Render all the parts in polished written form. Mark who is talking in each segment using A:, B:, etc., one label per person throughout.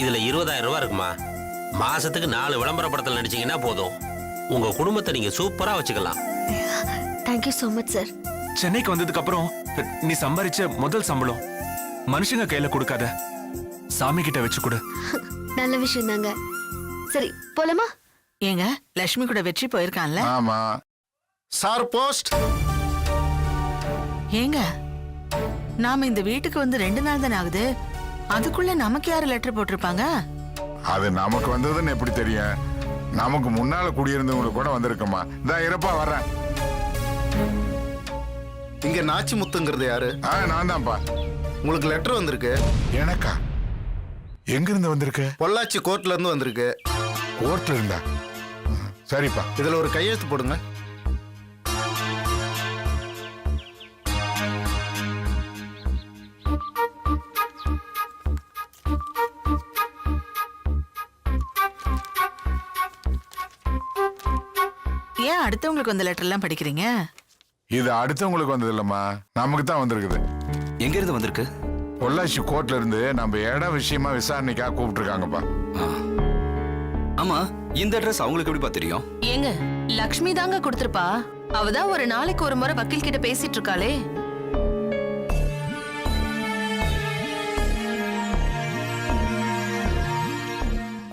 A: இதுல 20,000 ரூபாய் இருக்குமா? மாசத்துக்கு 4 விளம்பர படத்தில் நடிச்சீங்கன்னா போதும். உங்க குடும்பத்தை நீங்க சூப்பரா வச்சுக்கலாம்.
B: Thank you so much sir.
C: சென்னைக்கு வந்ததுக்கு அப்புறம் நீ சம்பாரிச்ச முதல் சம்பளம் மனுஷங்க கையில கொடுக்காத, சாமி கிட்ட வச்சு கொடு.
B: நல்ல விஷயம் தாங்க. சரி போலாமா?
D: ஏங்க லட்சுமி கூட வெற்றி போயிருக்கான்ல?
E: ஆமா சார். போஸ்ட்
D: ஏங்க நாம இந்த வீட்டுக்கு வந்து 2 நாள் தானே ஆகுது, அதுக்குள்ள நமக்கு யாரு லெட்டர் போட்டிருப்பாங்க?
E: அது நமக்கு வந்ததுன்னு எப்படி தெரியும்? நமக்கு முன்னால குடியிருந்தவங்களுக்கு கூட வந்திருக்குமா? இந்த இருப்பா வர்றேன்.
F: இங்க நாச்சி முத்துங்கிறது யாரு?
E: நான் தான்ப்பா.
F: உங்களுக்கு லெட்டர் வந்திருக்கு.
E: எனக்கா? எங்க இருந்து வந்திருக்கு?
F: பொள்ளாச்சி கோர்ட்ல இருந்து வந்திருக்கு.
E: கோர்ட்ல இருந்தா? சரிப்பா.
F: இதுல ஒரு கையெழுத்து போடுங்க.
D: ஏன் அடுத்தவங்களுக்கு வந்த லெட்டர் எல்லாம் படிக்கிறீங்க?
E: இது அடுத்தவங்களுக்கு வந்தது இல்லம்மா, நமக்கு தான் வந்திருக்குது.
C: எங்க இருந்து வந்திருக்கு?
E: பொள்ளாச்சி கோர்ட்ல இருந்து நம்ம இட விஷயமா விசாரணைக்காக கூப்பிட்டு இருக்காங்கப்பா.
C: ஆமா, இந்த அட்ரஸ் அவங்களுக்கு எப்படிப்பா தெரியும்?
G: ஏங்க லக்ஷ்மி தாங்க கொடுத்திருப்பா. அவதான் ஒரு நாளைக்கு ஒரு முறை வக்கீல் கிட்ட பேசிட்டு இருக்காளே.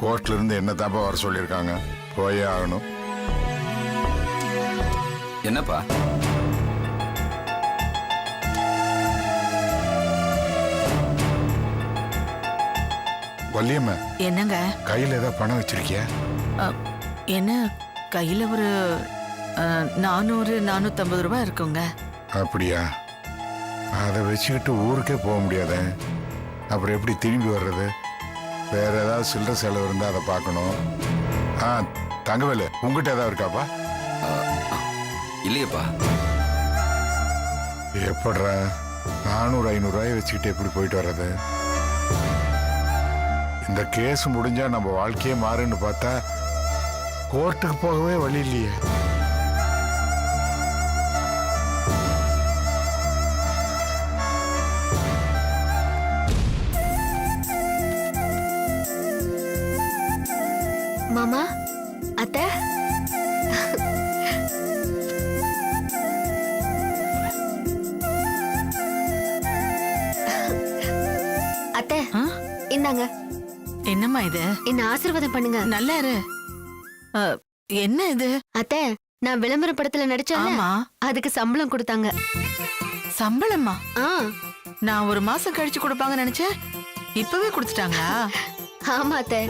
E: கோர்ட்ல இருந்து என்ன தாப்பா வர சொல்லியிருக்காங்க? போயே ஆகணும்.
C: என்னப்பா?
E: வள்ளியம்மா,
D: என்னங்க
E: கையில ஏதாவது பணம் வச்சிருக்கியா?
D: என்ன கையில ஒரு 400-450 ரூபாய் இருக்குங்க.
E: அப்படியா? அதை வச்சுக்கிட்டு ஊருக்கே போக முடியாத, அப்புறம் எப்படி திரும்பி வர்றது? வேற ஏதாவது சில்லற செலவு இருந்தா அதை பார்க்கணும். தங்கவேலு, உங்ககிட்ட ஏதாவது இருக்காப்பா?
C: இல்லையப்பா.
E: எப்படா 400-500 ரூபாய் வச்சுக்கிட்டு எப்படி போயிட்டு வர்றது? இந்த கேஸ் முடிஞ்சா நம்ம வாழ்க்கையே மாறுன்னு பார்த்தா கோர்ட்டுக்கு போகவே வழி இல்லையே.
B: மாமா, அத்தை, அத்தை இந்தாங்க.
D: என்னம்மா இது?
B: என்ன ஆசீர்வாதம் பண்ணுங்க.
D: நல்லா இரு. என்ன இது?
B: அத்தை, நான் விளம்பர படத்துல நடிச்சேன்.
D: ஆமா,
B: அதுக்கு சம்பளம் கொடுத்தாங்க.
D: சம்பளமா?
B: ஆ,
D: நான் ஒரு மாசம் கழிச்சு கொடுப்பாங்கன்னு நினைச்சேன், இப்பவே கொடுத்துட்டாங்களா?
B: ஆமா அத்தை.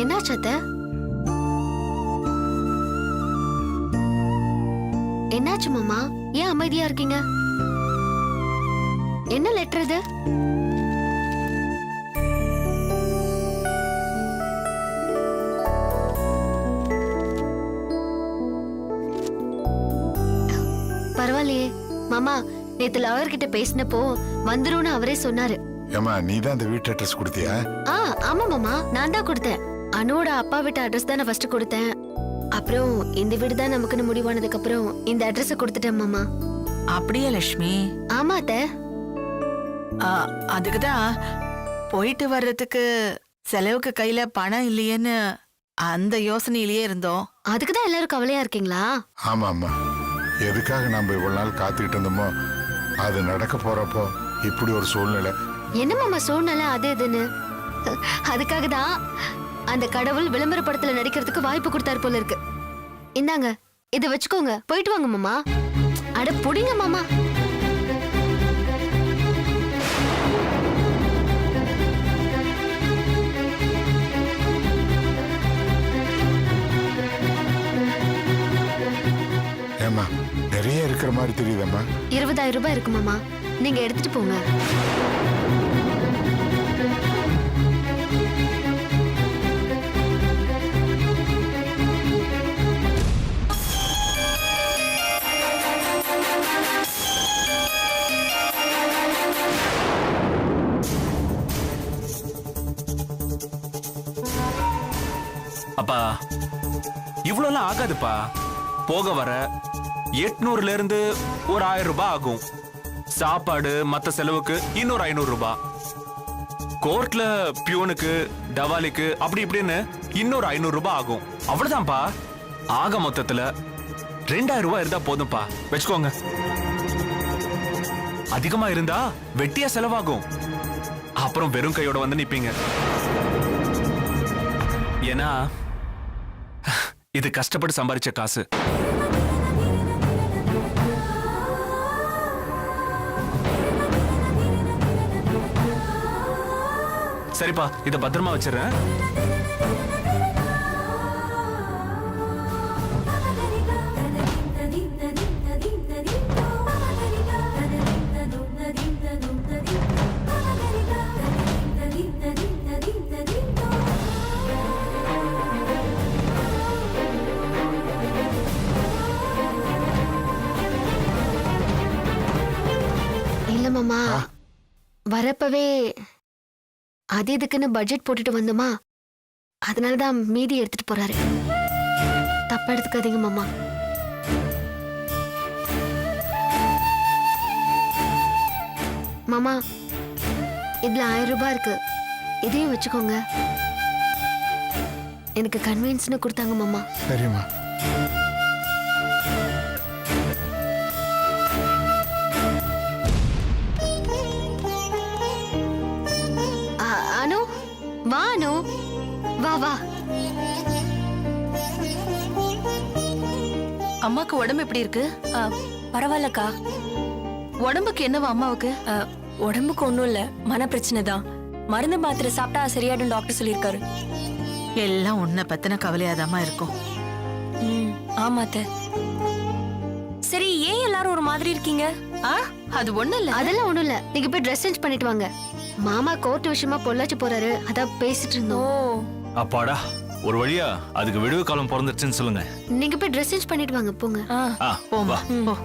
B: என்னாச்சு அத்தை? என்னாச்சு மாமா? ஏன் அமைதியா இருக்கீங்க? என்ன லெட்டர் இது? பரவாயில்லையே மாமா, நேத்து லாயர் கிட்ட பேசினப்போ வந்துரும்னு அவரே சொன்னாரு.
E: ஏமா, நீ தான் இந்த வீட்டு அட்ரஸ் கொடுத்தியா?
B: ஆமா மாமா, நான் தான் கொடுத்தேன். அனுவோட அப்பா வீட்டு அட்ரஸ் தான் நான் ஃபர்ஸ்ட் கொடுத்தேன். அப்புறம் இந்த வீடு தான் நமக்குன்னு முடிவானதுக்கு அப்புறம் இந்த அட்ரஸ் கொடுத்துட்டேன் மாமா.
D: அப்படியே லட்சுமி?
B: ஆமா அத்தை.
D: அதுக்குதான் போயிட்டு வர்றதுக்கு செலவுக்கு கையில பணம் இல்லையேன்னு அந்த யோசனையிலேயே இருந்தோம்.
B: அதுக்குதான் எல்லாரும் கவலையா இருக்கீங்களா?
E: ஆமா ஆமா, எதுக்காக நம்ம இவ்வளவு நாள் காத்துக்கிட்டு இருந்தோமோ அது நடக்க போறப்போ இப்படி ஒரு சூழ்நிலை.
B: என்ன மாமா சூழ்நிலை அது இதுன்னு? அதுக்காக தான் அந்த கடவுள் விளம்பர படத்துல நடிக்கிறதுக்கு வாய்ப்பு கொடுத்தாரு போல இருக்கு. இந்தாங்க, இத வச்சுக்கோங்க, போயிட்டு வாங்க மாமா. அட புடிங்க மாமா.
E: ஏமா, நிறைய இருக்கிற மாதிரி தெரியுதம்மா.
B: 20,000 ரூபாய் இருக்கு மாமா, நீங்க எடுத்துட்டு போங்க.
C: அப்பா இவ்வளோலாம் ஆகாதுப்பா. போக வர 800ல இருந்து ஒரு 1000 ரூபாய் ஆகும். சாப்பாடு மத்த செலவுக்கு இன்னொரு 500 ரூபாய். கோர்ட்ல பியூனுக்கு டவாலிக்கு அப்படி இப்படின்னு இன்னொரு 500 ரூபாய் ஆகும். அவ்வளவுதான்ப்பா. ஆக மொத்தத்துல 2000 ரூபாய் இருந்தா போதும்பா. வச்சுக்கோங்க. அதிகமா இருந்தா வெட்டியா செலவாகும். அப்புறம் வெறும் கையோட வந்து நிப்பீங்க. ஏன்னா இது கஷ்டப்பட்டு சம்பாதிச்ச காசு. சரிப்பா, இத பத்திரமா வச்சிடுறேன்.
B: இல்ல மாமா, வரப்பவே அது இதுக்குன்னு பட்ஜெட் போட்டுட்டு வந்தோமா, அதனாலதான் மீதி எடுத்துட்டு போறாரு. தப்பா எடுத்துக்காதீங்க மாமா. மாமா, இதுல 1000 ரூபாய் இருக்கு, இதையும் வச்சுக்கோங்க. எனக்கு கன்வீன்ஸ்னு கொடுத்தாங்க மாமா.
E: சரிம்மா.
B: அனு, வா அனு, வா வா.
G: அம்மாக்கு உடம்பு எப்படி இருக்கு?
H: பரவாயில்லக்கா.
G: உடம்புக்கு என்னவா அம்மாவுக்கு?
H: உடம்புக்கு ஒண்ணும் இல்ல, மன பிரச்சனை தான். மருந்து மாத்திரை சாப்பிட்டா சரியாடும் டாக்டர் சொல்லியிருக்காரு.
D: எல்லாம் உன்னை பத்தின கவலையாதாம்மா இருக்கும்.
H: ஆமா அத்தை. சரி, ஏன் எல்லாரும் ஒரு மாதிரி இருக்கீங்க?
G: அது ஒண்ணு இல்ல.
B: அதெல்லாம் ஒண்ணும் இல்ல, நீங்க போய் ட்ரெஸ் சேஞ்ச் பண்ணிட்டு வாங்க. மாமா கோர்ட் விஷயமா பொள்ளாச்சி போறாரு, அதான் பேசிட்டு
H: ஓ,
B: இருந்தோம்.
I: அப்பாடா, ஒரு வழியா அதுக்கு விடுவு காலம் பிறந்துருச்சுன்னு சொல்லுங்க.
B: நீங்க போய் ட்ரெஸ் சேஞ்ச் பண்ணிட்டு வாங்க, போங்க.
D: போமா போ.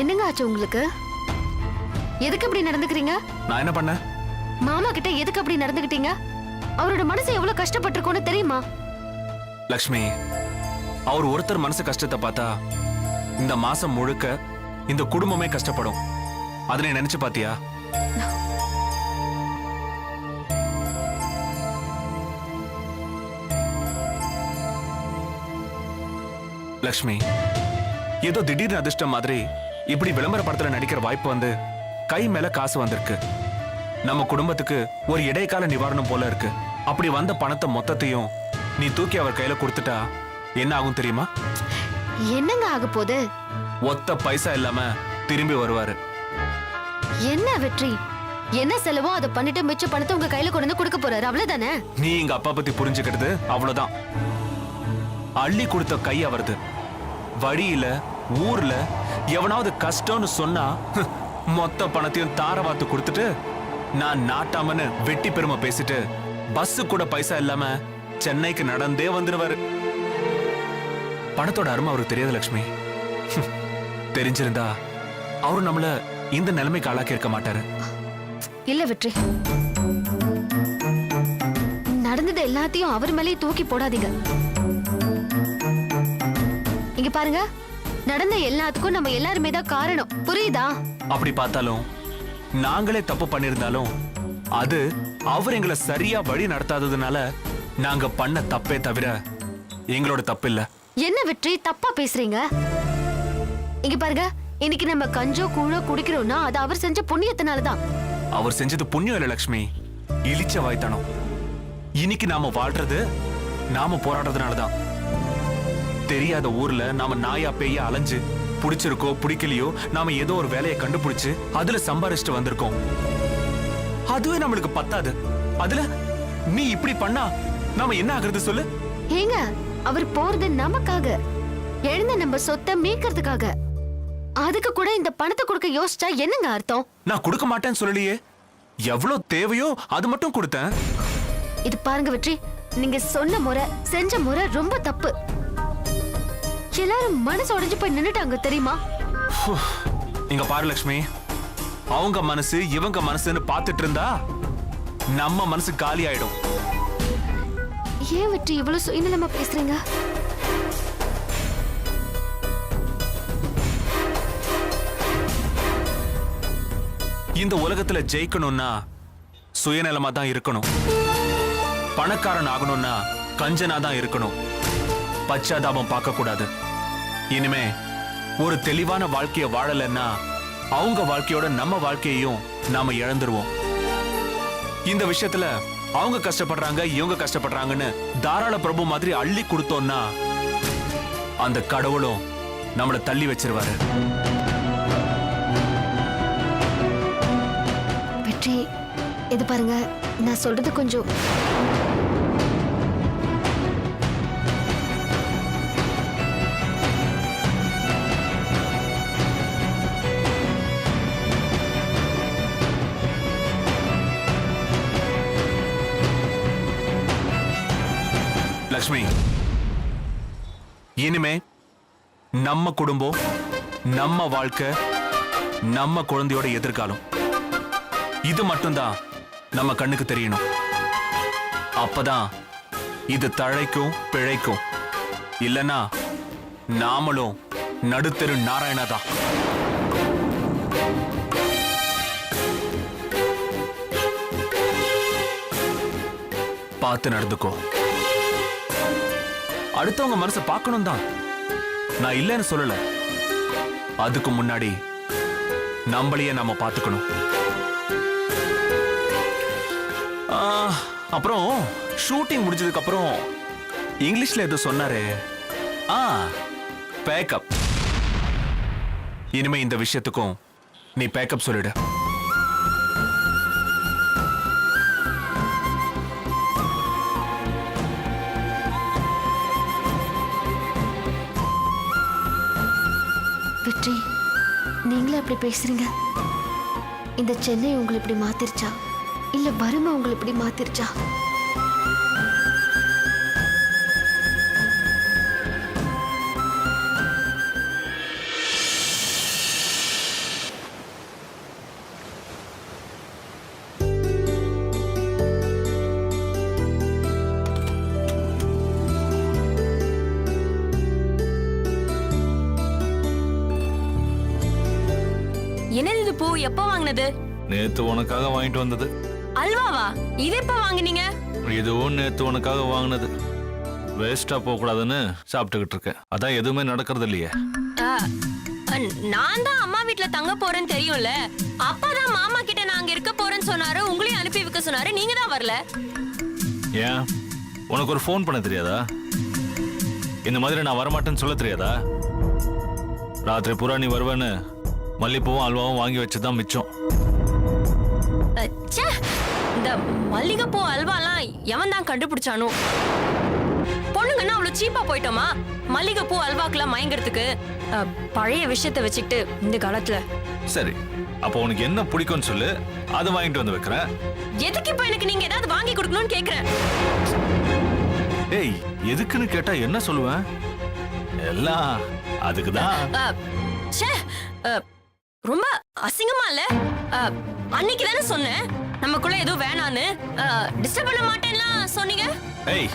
B: என்னங்க ஆச்சு உங்களுக்கு? எதுக்கு அப்படி நடந்துக்கிறீங்க?
C: நான் என்ன பண்ணேன்?
B: மாமா கிட்ட எதுக்கு அப்படி நடந்துக்கிட்டீங்க? அவரோட மனசு எவ்வளவு கஷ்டப்பட்டிருக்கோன்னு தெரியுமா?
C: லக்ஷ்மி, அவர் ஒருத்தர் மனசு கஷ்டத்தை பார்த்தா இந்த மாசம் முழுக்க இந்த குடும்பமே கஷ்டப்படும். அதனை நினைச்சு பாத்தியா? லக்ஷ்மி, ஏதோ திடீர்னு அதிர்ஷ்டம் மாதிரி இப்படி விளம்பர படத்துல நடிக்கிற வாய்ப்பு வந்து கை மேல காசு வந்திருக்கு. நம்ம குடும்பத்துக்கு ஒரு இடைக்கால நிவாரணம் போல இருக்கு. அப்படி வந்த பணத்தை மொத்தத்தையும் நீ தூக்கி அவர் கையில கொடுத்துட்டா என்ன ஆகும் தெரியுமா?
B: என்னங்க ஆக போகுது?
C: ஒத்த பைசா இல்லாம திரும்பி வருவாரு.
B: என்ன வெற்றி? என்ன செலவோ அதை பண்ணிட்டு மிச்ச பணத்தை உங்க கையில கொண்டு வந்து கொடுக்க போறாரு, அவ்வளவுதானே?
C: நீ எங்க அப்பா பத்தி புரிஞ்சுக்கிறது அவ்வளவுதான். அள்ளி கொடுத்த கை அவரது. வழியில ஊர்ல எவனாவது கஷ்டம்னு சொன்னா மொத்த பணத்தையும் தாரவாத்து கொடுத்துட்டு நான் நாட்டாமன்னு வெட்டி பெருமை பேசிட்டு பஸ் கூட பைசா இல்லாம சென்னைக்கு நடந்தே வந்துருவாரு. பணத்தோட அருமை அவருக்கு தெரியாது லட்சுமி. தெரிஞ்சிருந்தா அவரு நம்மள இந்த நிலைமைக்கு ஆளாக்கி இருக்க மாட்டாரு.
B: இல்ல வெற்றி, நடந்தது எல்லாத்தையும் அவர் மேலேயே தூக்கி போடாதீங்க. இங்க பாருங்க, நடந்த எல்லாத்துக்கும் நம்ம எல்லாருமே தான் காரணம், புரியுதா?
C: அப்படி பார்த்தாலும் நாங்களே தப்பு பண்ணிருந்தாலும் அது அவர் எங்களை சரியா வழி நடத்தாததுனால நாங்க பண்ண தப்பே தவிர எங்களோட தப்பு இல்ல.
B: என்ன வெற்றி தப்பா பேசுறீங்க? இங்க பாருங்க, இன்னைக்கு நம்ம கஞ்சோ கூழோ குடிக்கிறோம்னா அது அவர் செஞ்ச புண்ணியத்தினாலதான்.
C: அவர் செஞ்சது புண்ணியம் இல்ல லட்சுமி, இழிச்ச வாய்த்தனம். இன்னைக்கு நாம வாழ்றது நாம போராடுறதுனாலதான். தெரியாத ஊர்ல நாம நாயா பேய அலைஞ்சு பிடிச்சிருக்கோ பிடிக்கலையோ நாம ஏதோ ஒரு வேலையை கண்டுபிடிச்சு அதுல சம்பாரிச்சுட்டு வந்திருக்கோம். அதுவே நம்மளுக்கு பத்தாது. அதுல நீ இப்படி பண்ணா நாம என்ன ஆகுறது சொல்லு?
B: ஏங்க அவர் போறது நமக்காக, எழுந்த நம்ம சொத்தை மீட்கிறதுக்காக. அதுக்கு கூட இந்த பணத்தை கொடுக்க யோசிச்சா என்னங்க அர்த்தம்?
C: நான் கொடுக்க மாட்டேன்னு சொல்லலையே. எவ்வளவு தேவையோ அது மட்டும் கொடுத்தேன்.
B: இது பாருங்க வெற்றி, நீங்க சொன்ன முறை செஞ்ச முறை ரொம்ப தப்பு. எல்லாரும் மனசு உடைஞ்சு போய் நின்னுட்டாங்க தெரியுமா?
C: இங்க பாரு லட்சுமி, அவங்க மனசு இவங்க மனசுன்னு பாத்துட்டு இருந்தா நம்ம மனசு காலி ஆயிடும்.
B: ஏன் வெற்றி இவ்வளவு சுயநலமா பேசுறீங்க?
C: இந்த உலகத்துல ஜெயிக்கணும்னா சுயநலமா தான் இருக்கணும். பணக்காரன் ஆகணும்னா கஞ்சனா தான் இருக்கணும். பச்சாதாபம் பார்க்க கூடாது. இனிமே ஒரு தெளிவான வாழ்க்கைய வாழலன்னா அவங்க வாழ்க்கையோட நம்ம வாழ்க்கையையும் நாம இழந்துருவோம். இந்த விஷயத்துல அவங்க கஷ்டப்படுறாங்க இவங்க கஷ்டப்படுறாங்கன்னு தாராள பிரபு மாதிரி அள்ளி கொடுத்தோம்னா அந்த கடவுளும் நம்மள தள்ளி வச்சிருவாரு.
B: வெற்றி, இது பாருங்க, நான் சொல்றது கொஞ்சம்
C: லக்ஷ்மி, இனிமே நம்ம குடும்பம், நம்ம வாழ்க்கை, நம்ம குழந்தையோட எதிர்காலம் இது மட்டும்தான் நம்ம கண்ணுக்கு தெரியணும். அப்பதான் இது தழைக்கும் பிழைக்கும். இல்லனா நாமளும் நடுத்தெரு நாராயணா தான். பார்த்து நடந்துக்கோ. அடுத்தவங்க மனசை பார்க்கணும் தான், நான் இல்லைன்னு சொல்லல. அதுக்கு முன்னாடி நம்மளையே நாம பார்த்துக்கணும். அப்புறம் ஷூட்டிங் முடிஞ்சதுக்கு அப்புறம் இங்கிலீஷ்ல ஏதோ சொன்னாரு. பேக்கப். இனிமே இந்த விஷயத்துக்கும் நீ பேக்கப் சொல்லிடு.
B: வெற்றி, நீங்களே அப்படி பேசுறீங்க. இந்த சென்னை உங்களை இப்படி மாத்திருச்சா இல்ல வறுமை உங்களை இப்படி மாத்திருச்சா?
H: என்னது இது பூ? எப்ப வாங்கினது?
I: நேத்து உனக்காக வாங்கிட்டு வந்தது.
H: அல்வாவா? இது எப்ப வாங்குனீங்க?
I: இதுவும் நேத்து உனக்காக வாங்கினது. வேஸ்டா போக கூடாதுன்னு சாப்பிட்டுக்கிட்டு இருக்கேன். அதான் எதுவுமே நடக்கிறது இல்லையே.
H: நான் தான் அம்மா வீட்ல தங்க போறேன்னு தெரியும்ல. அப்பா தான் மாமா கிட்ட நான் அங்க இருக்க போறேன்னு சொன்னாரு. உங்களையும் அனுப்பி வைக்க சொன்னாரு. நீங்க தான் வரல.
I: ஏன் உனக்கு ஒரு ஃபோன் பண்ண தெரியாதா? இந்த மாதிரி நான் வரமாட்டேன்னு சொல்ல தெரியாதா? ராத்திரி பூரா நீ வருவேன்னு மல்லிப்பூவும் அல்வாவும் வாங்கி வச்சுதான் மிச்சம்.
H: இந்த மல்லிகைப்பூ அல்வாலாம் எவன் தான் கண்டுபிடிச்சானோ? பொண்ணுங்கன்னா அவ்வளவு சீப்பா போயிட்டோமா? மல்லிகைப்பூ அல்வாக்கெல்லாம் மயங்கிறதுக்கு பழைய விஷயத்த வச்சுக்கிட்டு இந்த காலத்துல.
I: சரி, அப்போ உனக்கு என்ன பிடிக்கும்னு சொல்லு, அதை வாங்கிட்டு வந்து வைக்கிறேன்.
H: எதுக்கு இப்ப எனக்கு நீங்க ஏதாவது வாங்கி கொடுக்கணும்னு கேக்குறேன்.
I: ஏய், எதுக்குன்னு கேட்டா என்ன சொல்லுவேன்? எல்லாம் அதுக்குதான்.
H: ரொம்ப அசிங்கமா இல்ல? அன்னைக்கு தானே சொன்னேன் நமக்குள்ள ஏதோ வேணான்னு. டிஸ்டர்ப் பண்ண மாட்டேன்லாம் சொன்னீங்க.
I: ஏய்,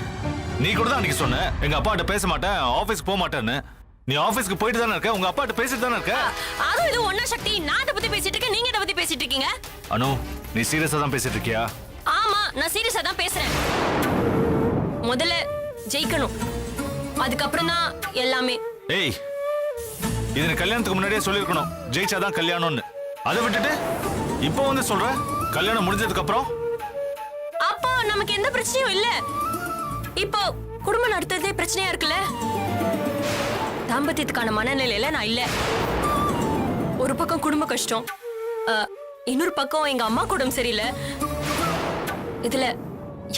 I: நீ கூட தான் அன்னைக்கு சொன்ன எங்க அப்பாட்ட பேச மாட்டேன், ஆபீஸ்க்கு போக மாட்டேன்னு. நீ ஆபீஸ்க்கு போயிட்டு தானே இருக்க, உங்க அப்பாட்ட பேசிட்டு தானே இருக்க.
H: அதுவும் இது ஒண்ணா சக்தி. நான் அதை பத்தி பேசிட்டு இருக்கேன், நீங்க அதை பத்தி பேசிட்டு இருக்கீங்க.
I: அனு, நீ சீரியஸா தான் பேசிட்டு இருக்கியா?
H: ஆமா, நான் சீரியஸா தான் பேசுறேன். முதல்ல ஜெயிக்கணும், அதுக்கப்புறம் தான் எல்லாமே.
I: ஏய், இது நீ கல்யாணத்துக்கு முன்னாடியே சொல்லிருக்கணும், ஜெயிச்சாதான் கல்யாணம்னு. அதை விட்டுட்டு இப்போ வந்து சொல்ற கல்யாணம் முடிஞ்சதுக்கு அப்புறம்.
H: அப்போ நமக்கு எந்த பிரச்சனையும் இல்ல. இப்போ குடும்பம் நடத்துறதே பிரச்சனையா இருக்குல்ல? தாம்பத்தியத்துக்கான மனநிலையில நான் இல்ல. ஒரு பக்கம் குடும்ப கஷ்டம், இன்னொரு பக்கம் எங்க அம்மா குடும்பம் சரியில்லை. இதுல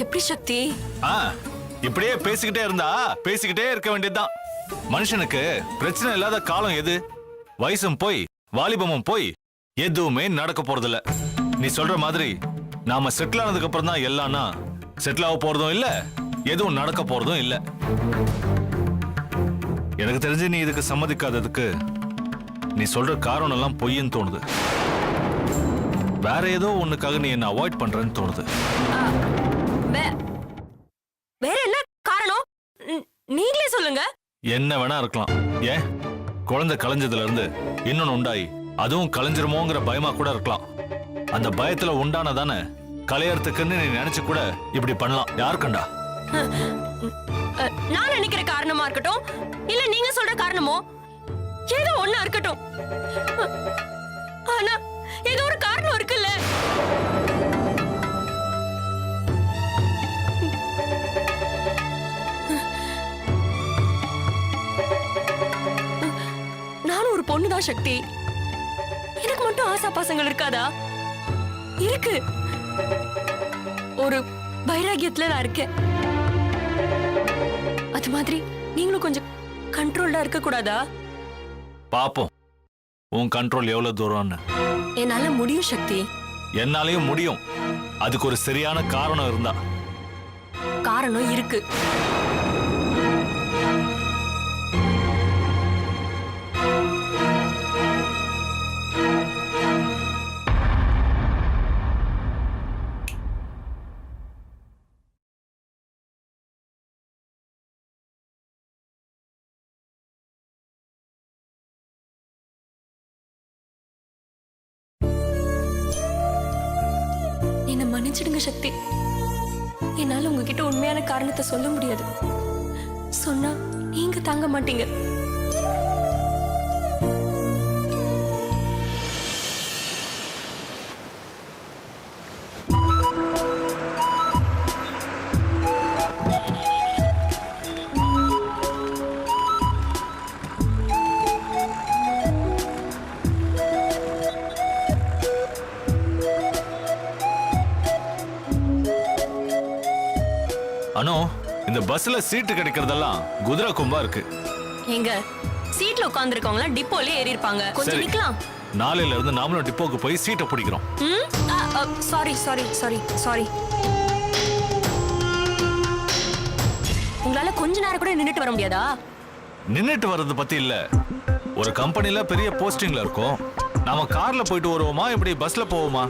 H: எப்படி சக்தி?
I: இப்படியே பேசிக்கிட்டே இருந்தா பேசிக்கிட்டே இருக்க வேண்டியதுதான். மனுஷனுக்கு பிரச்சனை இல்லாத காலம் எது? வயசும் போய் வாலிபமும் போய் எதுவுமே நடக்க போறதில்ல. நீ சொல்ற மாதிரி நாம செட்டில் ஆனதுக்கு அப்புறம் தான் எல்லாம்னா செட்டில் ஆக போறதும் இல்ல, எதுவும் நடக்க போறதும் இல்ல. எனக்கு தெரிஞ்சு நீ இதுக்கு சம்மதிக்காததுக்கு நீ சொல்ற காரணம் எல்லாம் பொய்ன்னு தோணுது. வேற ஏதோ ஒண்ணுக்காக நீ என்ன அவாய்ட் பண்றேன்னு தோணுது.
H: வேற என்ன காரணம்? நீங்களே சொல்லுங்க.
I: என்ன வேணா இருக்கலாம். ஏன் குழந்தை கலைஞ்சதுல இருந்து இன்னொன்னு உண்டாயி அதுவும் கலைஞ்சிருமோங்கிற பயமா கூட இருக்கலாம். அந்த பயத்துல உண்டானதானே கலையறதுக்குன்னு நீ நினைச்சு கூட இப்படி பண்ணலாம். யார் கண்டா?
H: நான் நினைக்கிற காரணமா இருக்கட்டும், இல்ல நீங்க சொல்ற காரணமோ, ஏதோ ஒண்ணா இருக்கட்டும். ஆனா ஏதோ ஒரு காரணம் இருக்குல்ல. நானும் ஒரு பொண்ணுதான் சக்தி. எனக்கு மட்டும் ஆசா பாசங்கள் இருக்காதா? இருக்கு. ஒரு வைராகியத்துல நான் இருக்கேன். அது மாதிரி நீங்களும் கொஞ்சம் கண்ட்ரோல்டா இருக்க கூடாதா?
I: பாப்போம் உன் கண்ட்ரோல் எவ்வளவு தூரம்னு.
H: என்னால முடியும் சக்தி.
I: என்னாலையும் முடியும். அதுக்கு ஒரு சரியான காரணம் இருந்தா.
H: காரணம் இருக்கு. என்ன மன்னிச்சிடுங்க சக்தி. என்னால உங்ககிட்ட உண்மையான காரணத்தை சொல்ல முடியாது. சொன்னா நீங்க தாங்க மாட்டீங்க.
I: அனு, இந்த பஸ்ல சீட்டு கிடைக்கிறதெல்லாம் குதிரை கொம்பா இருக்கு.
H: எங்க சீட்ல உட்கார்ந்திருக்கவங்க டிப்போலயே ஏறி இருப்பாங்க. கொஞ்சம்
I: சரி.
H: நிக்கலாம்.
I: நாளையில இருந்து நாமளும் டிப்போக்கு போய் சீட்டை பிடிக்கிறோம்.
H: Sorry sorry sorry sorry. உங்களால கொஞ்ச நேரம் கூட நின்னுட்டு வர முடியாதா?
I: நின்னுட்டு வர்றது பத்தி இல்ல. ஒரு கம்பெனில பெரிய போஸ்டிங்ல இருக்கோம். நாம கார்ல போயிட்டு வருவோமா, இப்படி பஸ்ல போவோமா?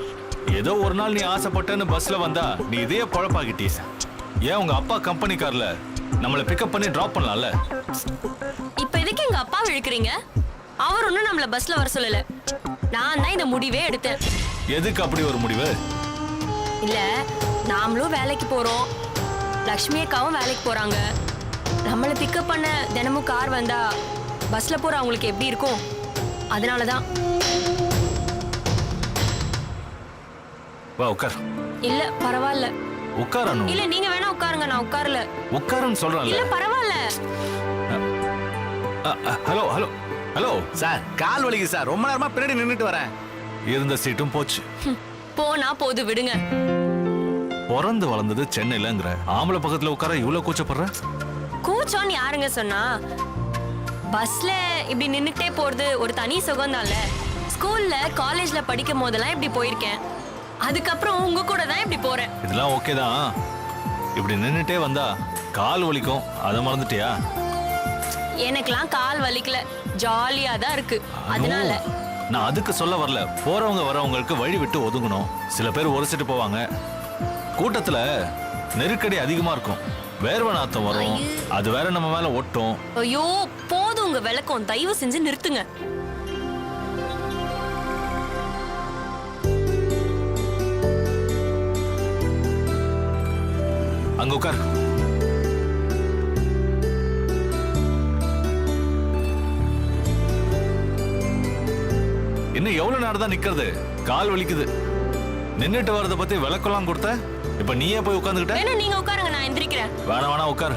I: ஏதோ ஒரு நாள் நீ ஆசைப்பட்டன்னு பஸ்ல வந்தா நீ இதே பொழப்பாக்கிட்டீ. ஏன் உங்க அப்பா கம்பெனி கார்ல நம்மள பிக்கப் பண்ணி டிராப் பண்ணலாம்ல?
H: இப்ப எதுக்கு எங்க அப்பாவை இழுக்கிறீங்க? அவர் ஒண்ணும் நம்மள பஸ்ல வர சொல்லல. நான் தான் இந்த முடிவே எடுத்தேன்.
I: எதுக்கு அப்படி ஒரு முடிவு?
H: இல்ல, நாமளும் வேலைக்கு போறோம், லக்ஷ்மி அக்காவும் வேலைக்கு போறாங்க. நம்மள பிக்கப் பண்ண தினமும் கார் வந்தா பஸ்ல போற அவங்களுக்கு எப்படி இருக்கும்? அதனாலதான்.
I: வா உட்கார்.
H: இல்ல பரவாயில்ல.
I: உட்காரணும்.
H: இல்ல நீங்க வேணா உட்காருங்க, நான் உட்காரல.
I: உட்காருன்னு சொல்றேன்ல.
H: இல்ல பரவாயில்ல.
I: ஹலோ ஹலோ ஹலோ
F: சார், கால் வலிக்கு சார். ரொம்ப நேரமா பின்னாடி நின்னுட்டு வரேன்.
I: இருந்த சீட்டும் போச்சு.
H: போனா போது விடுங்க.
I: பிறந்து வளர்ந்தது சென்னையிலங்கிற ஆம்பளை பக்கத்துல உட்கார இவ்வளவு கூச்சப்படுற?
H: கூச்சோன்னு யாருங்க சொன்னா? பஸ்ல இப்படி நின்னுட்டே போறது ஒரு தனி சுகம் தான்ல. ஸ்கூல்ல காலேஜ்ல படிக்கும் போதெல்லாம் இப்படி போயிருக்கேன். அதுக்கப்புறம் உங்க கூட தான் இப்படி போறேன்.
I: இதெல்லாம் ஓகே தான். இப்படி நின்னுட்டே வந்தா கால் வலிக்கும், அதை மறந்துட்டியா?
H: எனக்கெல்லாம் கால் வலிக்கல, ஜாலியா தான் இருக்கு. அதனால
I: நான் அதுக்கு சொல்ல வரல. போறவங்க வரவங்களுக்கு வழி விட்டு ஒதுங்கணும். சில பேர் உரசிட்டு போவாங்க. கூட்டத்துல நெருக்கடி அதிகமா இருக்கும். வேர்வை நாத்தம் வரும். அது வேற நம்ம மேல ஒட்டும்.
H: ஐயோ போதும் உங்க விளக்கம். தயவு செஞ்சு நிறுத்துங்க.
I: அங்க உட்கார். இன்னும் எவ்வளவு நேரம் தான் நிக்கிறது? கால் வலிக்குது. நின்னுட்டு வரத பத்தி விளக்கெல்லாம் கொடுத்த, இப்ப நீயே போய் உட்கார்ந்துகிட்ட.
H: வேணா நீங்க உட்காருங்க, நான் எந்திரிக்கிறேன்.
I: வேணா வேணா உட்கார்.